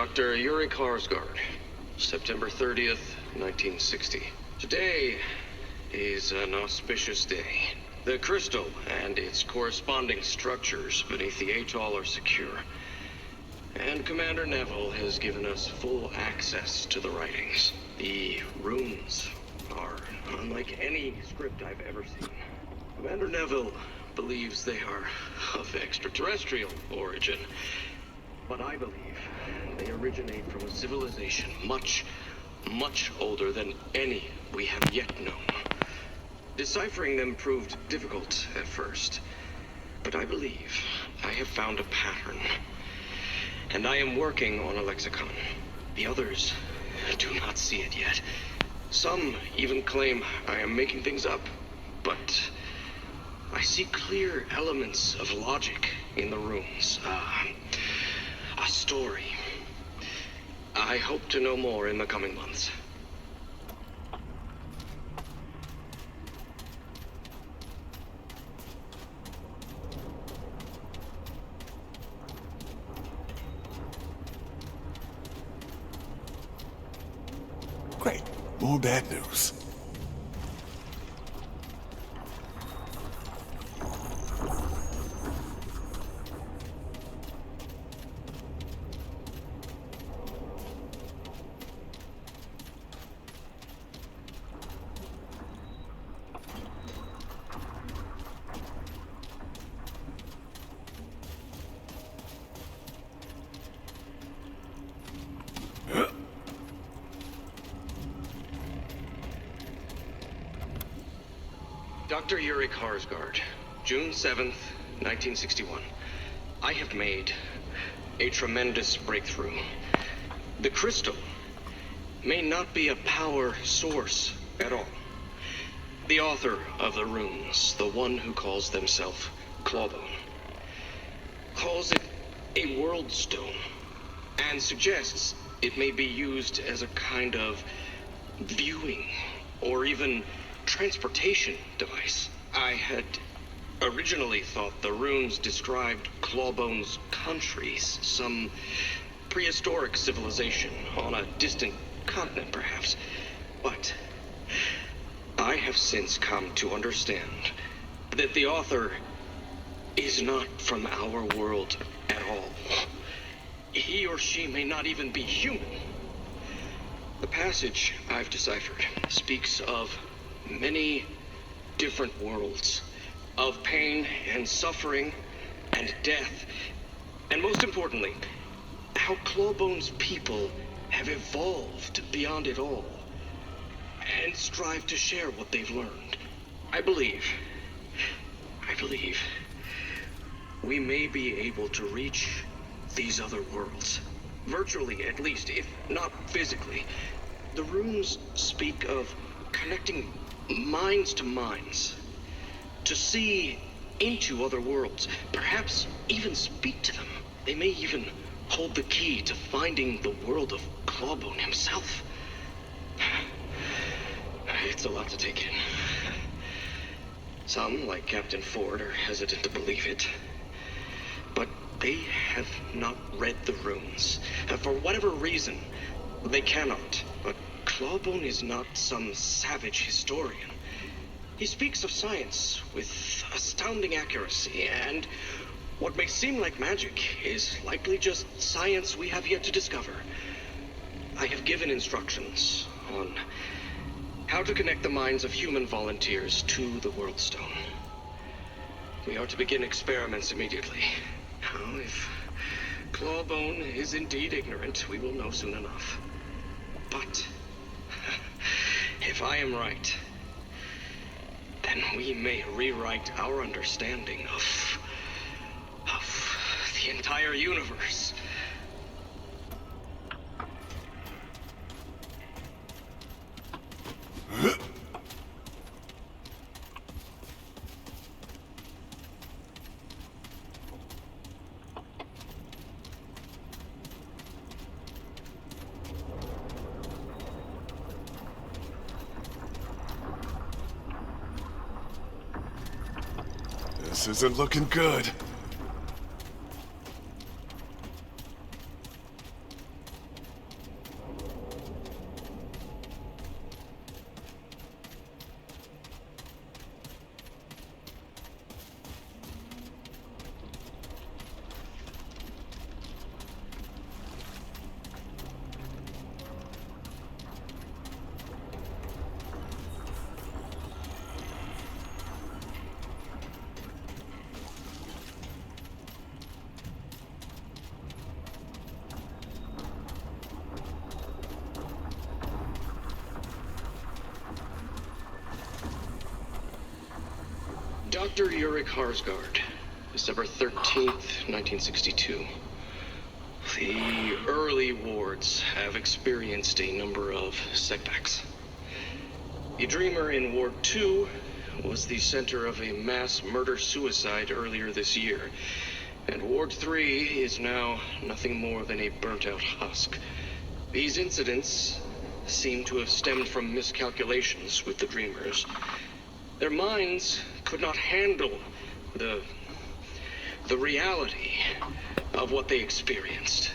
Dr. Yuri Karsgaard, September 30th, 1960. Today is an auspicious day. The crystal and its corresponding structures beneath the atoll are secure. And Commander Neville has given us full access to the writings. The runes are unlike any script I've ever seen. Commander Neville believes they are of extraterrestrial origin, but I believe they originate from a civilization much, much older than any we have yet known. Deciphering them proved difficult at first, but I believe I have found a pattern. And I am working on a lexicon. The others do not see it yet. Some even claim I am making things up, but I see clear elements of logic in the runes. A story. I hope to know more in the coming months. Great. More bad news. Dr. Yuri Karsgaard, June 7th, 1961. I have made a tremendous breakthrough. The crystal may not be a power source at all. The author of the runes, the one who calls themselves Clawbone, calls it a world stone and suggests it may be used as a kind of viewing or even transportation device. I had originally thought the runes described Clawbone's countries, some prehistoric civilization on a distant continent, perhaps. But I have since come to understand that the author is not from our world at all. He or she may not even be human. The passage I've deciphered speaks of many different worlds, of pain and suffering and death, and most importantly, how Clawbone's people have evolved beyond it all and strive to share what they've learned. I believe we may be able to reach these other worlds, virtually at least, if not physically. The runes speak of connecting minds to minds, to see into other worlds, perhaps even speak to them. They may even hold the key to finding the world of Clawbone himself. It's a lot to take in. Some, like Captain Ford, are hesitant to believe it. But they have not read the runes. For whatever reason, they cannot. But Clawbone is not some savage historian. He speaks of science with astounding accuracy, and what may seem like magic is likely just science we have yet to discover. I have given instructions on how to connect the minds of human volunteers to the World Stone. We are to begin experiments immediately. Now, if Clawbone is indeed ignorant, we will know soon enough. But if I am right, then we may rewrite our understanding of the entire universe. This isn't looking good. Dr. Yurik Harsgaard, December 13th, 1962. The early wards have experienced a number of setbacks. The Dreamer in Ward 2 was the center of a mass murder-suicide earlier this year, and Ward 3 is now nothing more than a burnt-out husk. These incidents seem to have stemmed from miscalculations with the Dreamers. Their minds could not handle the reality of what they experienced.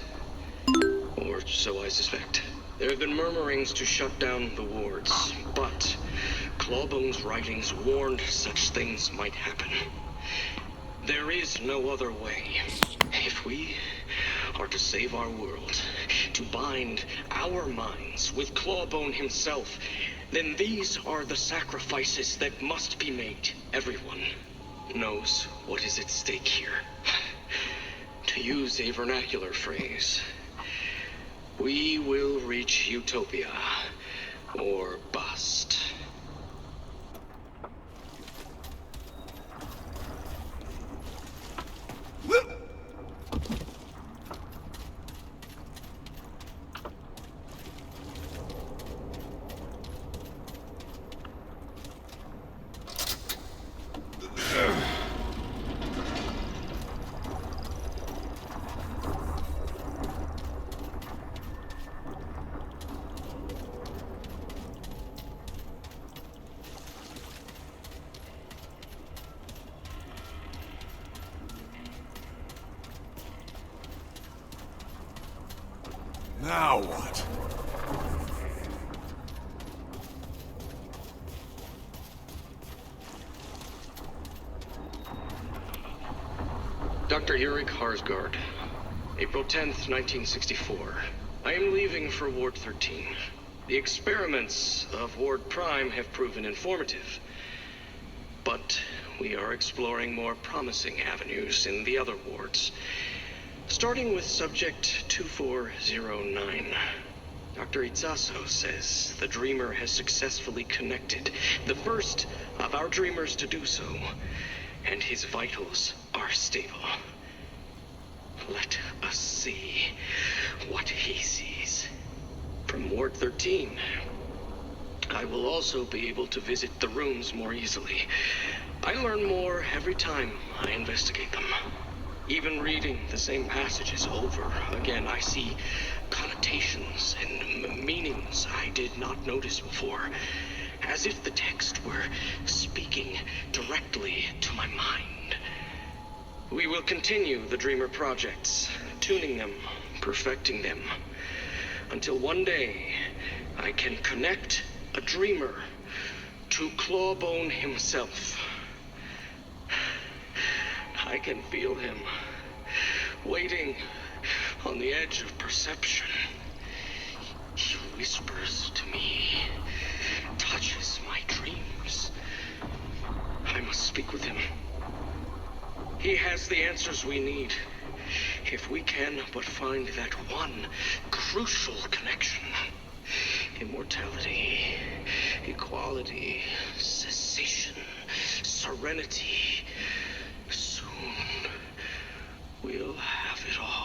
Or so I suspect. There have been murmurings to shut down the wards, but Clawbone's writings warned such things might happen. There is no other way. If we are to save our world, to bind our minds with Clawbone himself, then these are the sacrifices that must be made. Everyone knows what is at stake here. To use a vernacular phrase, we will reach utopia or bust. Now what? Dr. Yurik Harsgaard, April 10th, 1964. I am leaving for Ward 13. The experiments of Ward Prime have proven informative, but we are exploring more promising avenues in the other wards. Starting with Subject 2409. Dr. Itzaso says the Dreamer has successfully connected, the first of our Dreamers to do so, and his vitals are stable. Let us see what he sees. From Ward 13, I will also be able to visit the rooms more easily. I learn more every time I investigate them. Even reading the same passages over again, I see connotations and meanings I did not notice before, as if the text were speaking directly to my mind. We will continue the Dreamer projects, tuning them, perfecting them, until one day I can connect a Dreamer to Clawbone himself. I can feel him, waiting on the edge of perception. He whispers to me, touches my dreams. I must speak with him. He has the answers we need, if we can but find that one crucial connection. Immortality, equality, cessation, serenity. Soon, we'll have it all.